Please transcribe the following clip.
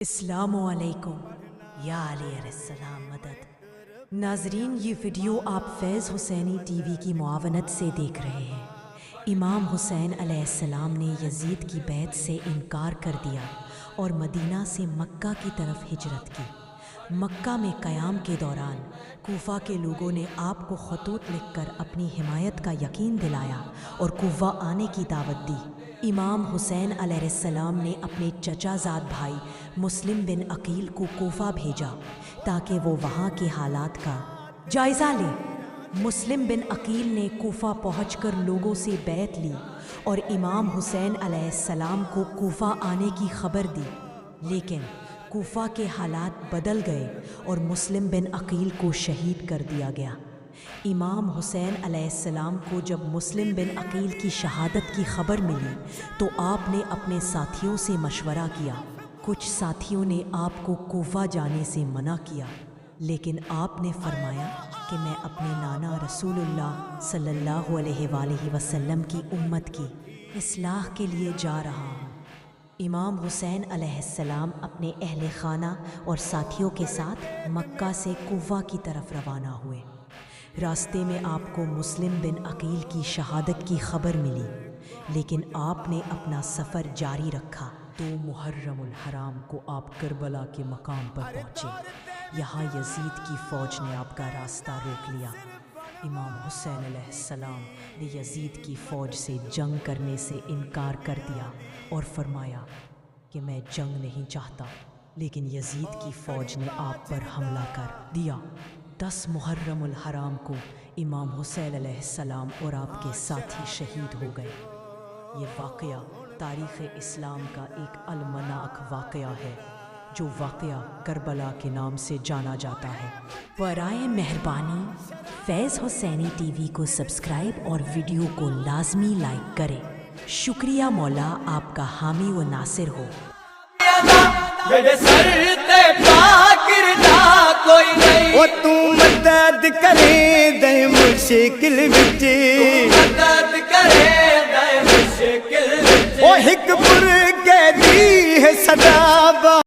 السلام علیکم یا علیہ السلام مدد۔ ناظرین، یہ ویڈیو آپ فیض حسینی ٹی وی کی معاونت سے دیکھ رہے ہیں۔ امام حسین علیہ السلام نے یزید کی بیعت سے انکار کر دیا اور مدینہ سے مکہ کی طرف ہجرت کی۔ مکہ میں قیام کے دوران کوفہ کے لوگوں نے آپ کو خطوط لکھ کر اپنی حمایت کا یقین دلایا اور کوفہ آنے کی دعوت دی۔ امام حسین علیہ السلام نے اپنے چچا زاد بھائی مسلم بن عقیل کو کوفہ بھیجا تاکہ وہ وہاں کے حالات کا جائزہ لے۔ مسلم بن عقیل نے کوفہ پہنچ کر لوگوں سے بیعت لی اور امام حسین علیہ السلام کو کوفہ آنے کی خبر دی، لیکن کوفہ کے حالات بدل گئے اور مسلم بن عقیل کو شہید کر دیا گیا۔ امام حسین علیہ السلام کو جب مسلم بن عقیل کی شہادت کی خبر ملی تو آپ نے اپنے ساتھیوں سے مشورہ کیا۔ کچھ ساتھیوں نے آپ کو کوفہ جانے سے منع کیا، لیکن آپ نے فرمایا کہ میں اپنے نانا رسول اللہ صلی اللہ علیہ وآلہ وسلم کی امت کی اصلاح کے لیے جا رہا ہوں۔ امام حسین علیہ السلام اپنے اہل خانہ اور ساتھیوں کے ساتھ مکہ سے کوفہ کی طرف روانہ ہوئے۔ راستے میں آپ کو مسلم بن عقیل کی شہادت کی خبر ملی، لیکن آپ نے اپنا سفر جاری رکھا۔ 2 محرم الحرام کو آپ کربلا کے مقام پر پہنچے۔ یہاں یزید کی فوج نے آپ کا راستہ روک لیا۔ امام حسین علیہ السلام نے یزید کی فوج سے جنگ کرنے سے انکار کر دیا اور فرمایا کہ میں جنگ نہیں چاہتا، لیکن یزید کی فوج نے آپ پر حملہ کر دیا۔ 10 محرم الحرام کو امام حسین علیہ السلام اور آپ کے ساتھی شہید ہو گئے۔ یہ واقعہ تاریخ اسلام کا ایک المناک واقعہ ہے، جو واقعہ کربلا کے نام سے جانا جاتا ہے۔ برائے مہربانی فیض حسینی ٹی وی کو سبسکرائب اور ویڈیو کو لازمی لائک کریں۔ شکریہ، مولا آپ کا حامی و ناصر ہو۔ وہ تو مدد کرے دے مشکل وچ، مدد کرے دے مشکل وچ، وہ ہک پر کے دی ہے صدا۔